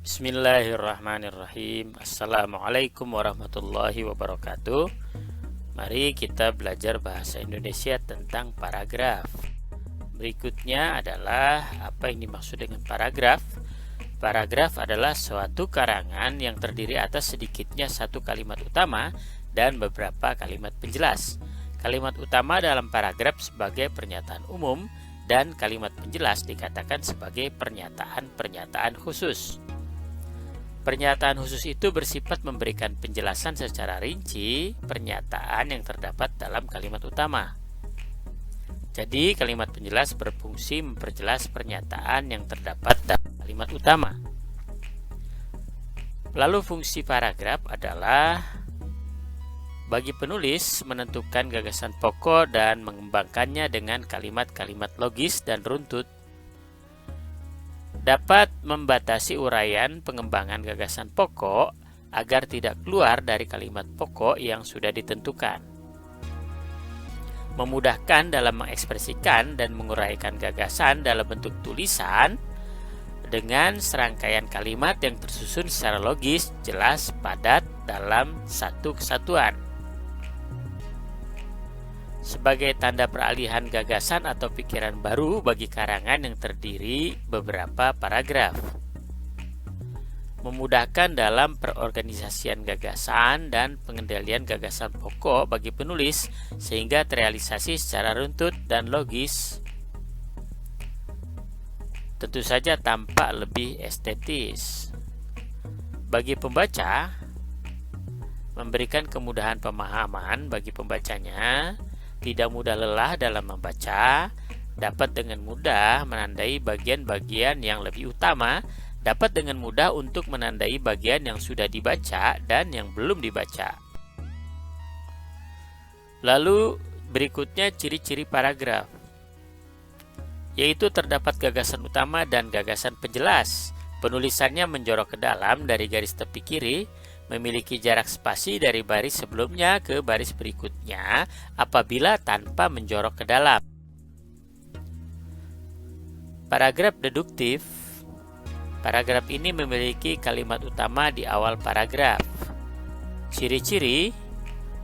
Bismillahirrahmanirrahim. Assalamualaikum warahmatullahi wabarakatuh. Mari kita belajar bahasa Indonesia tentang paragraf. Berikutnya adalah apa yang dimaksud dengan paragraf. Paragraf adalah suatu karangan yang terdiri atas sedikitnya satu kalimat utama dan beberapa kalimat penjelas. Kalimat utama dalam paragraf sebagai pernyataan umum dan kalimat penjelas dikatakan sebagai pernyataan-pernyataan khusus. Pernyataan khusus itu bersifat memberikan penjelasan secara rinci pernyataan yang terdapat dalam kalimat utama. Jadi, kalimat penjelas berfungsi memperjelas pernyataan yang terdapat dalam kalimat utama. Lalu fungsi paragraf adalah bagi penulis menentukan gagasan pokok dan mengembangkannya dengan kalimat-kalimat logis dan runtut. Dapat membatasi uraian pengembangan gagasan pokok agar tidak keluar dari kalimat pokok yang sudah ditentukan. Memudahkan dalam mengekspresikan dan menguraikan gagasan dalam bentuk tulisan dengan serangkaian kalimat yang tersusun secara logis, jelas, padat dalam satu kesatuan. Sebagai tanda peralihan gagasan atau pikiran baru bagi karangan yang terdiri beberapa paragraf. Memudahkan dalam perorganisasian gagasan dan pengendalian gagasan pokok bagi penulis sehingga terrealisasi secara runtut dan logis. Tentu saja tampak lebih estetis. Bagi pembaca, memberikan kemudahan pemahaman bagi pembacanya, tidak mudah lelah dalam membaca, dapat dengan mudah menandai bagian-bagian yang lebih utama, dapat dengan mudah untuk menandai bagian yang sudah dibaca dan yang belum dibaca. Lalu berikutnya ciri-ciri paragraf, yaitu terdapat gagasan utama dan gagasan penjelas. Penulisannya menjorok ke dalam dari garis tepi kiri, memiliki jarak spasi dari baris sebelumnya ke baris berikutnya apabila tanpa menjorok ke dalam. Paragraf deduktif. Paragraf ini memiliki kalimat utama di awal paragraf. Ciri-ciri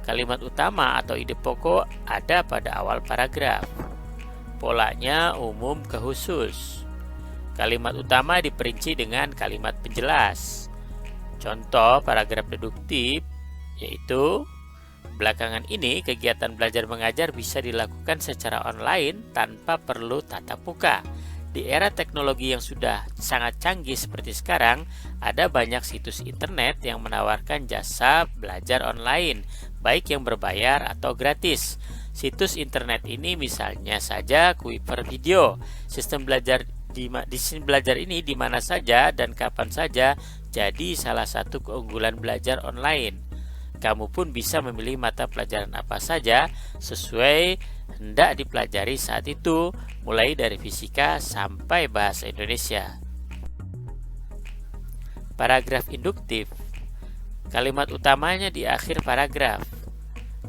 kalimat utama atau ide pokok ada pada awal paragraf. Polanya umum ke khusus. Kalimat utama diperinci dengan kalimat penjelas. Contoh paragraf deduktif yaitu, belakangan ini kegiatan belajar mengajar bisa dilakukan secara online tanpa perlu tatap muka. Di era teknologi yang sudah sangat canggih seperti sekarang, ada banyak situs internet yang menawarkan jasa belajar online, baik yang berbayar atau gratis. Situs internet ini misalnya saja Quiver Video. Sistem belajar ini di mana saja dan kapan saja jadi salah satu keunggulan belajar online. Kamu pun bisa memilih mata pelajaran apa saja sesuai hendak dipelajari saat itu, mulai dari fisika sampai bahasa Indonesia. Paragraf induktif. Kalimat utamanya di akhir paragraf.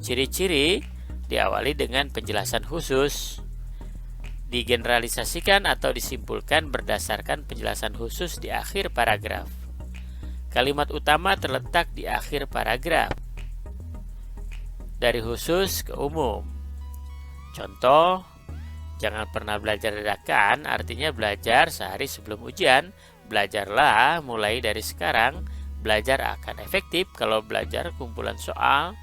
Ciri-ciri diawali dengan penjelasan khusus. Digeneralisasikan atau disimpulkan berdasarkan penjelasan khusus di akhir paragraf. Kalimat utama terletak di akhir paragraf. Dari khusus ke umum. Contoh, jangan pernah belajar dadakan, artinya belajar sehari sebelum ujian. Belajarlah mulai dari sekarang. Belajar akan efektif kalau belajar kumpulan soal.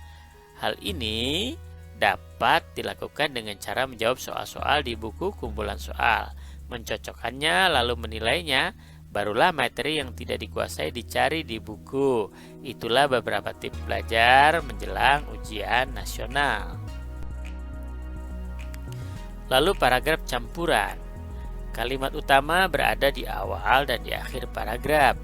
Hal ini dapat dilakukan dengan cara menjawab soal-soal di buku kumpulan soal, mencocokkannya lalu menilainya, barulah materi yang tidak dikuasai dicari di buku. Itulah beberapa tips belajar menjelang ujian nasional. Lalu paragraf campuran. Kalimat utama berada di awal dan di akhir paragraf.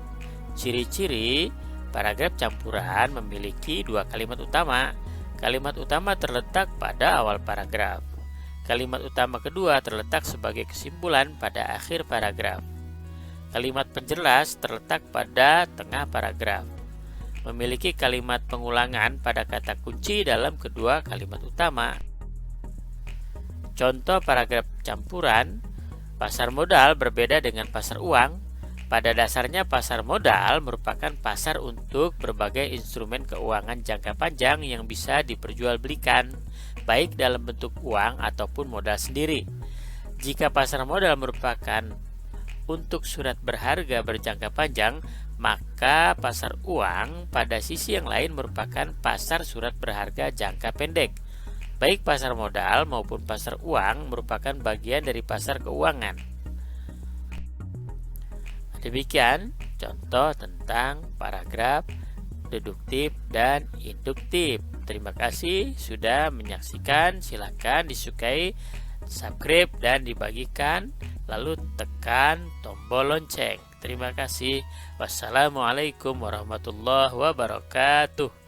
Ciri-ciri paragraf campuran memiliki dua kalimat utama. Kalimat utama terletak pada awal paragraf. Kalimat utama kedua terletak sebagai kesimpulan pada akhir paragraf. Kalimat penjelas terletak pada tengah paragraf. Memiliki kalimat pengulangan pada kata kunci dalam kedua kalimat utama. Contoh paragraf campuran, pasar modal berbeda dengan pasar uang. Pada dasarnya pasar modal merupakan pasar untuk berbagai instrumen keuangan jangka panjang yang bisa diperjualbelikan, baik dalam bentuk uang ataupun modal sendiri. Jika pasar modal merupakan untuk surat berharga berjangka panjang, maka pasar uang pada sisi yang lain merupakan pasar surat berharga jangka pendek. Baik pasar modal maupun pasar uang merupakan bagian dari pasar keuangan. Demikian contoh tentang paragraf deduktif dan induktif. Terima kasih sudah menyaksikan. Silakan disukai, subscribe dan dibagikan, lalu tekan tombol lonceng. Terima kasih. Wassalamualaikum warahmatullahi wabarakatuh.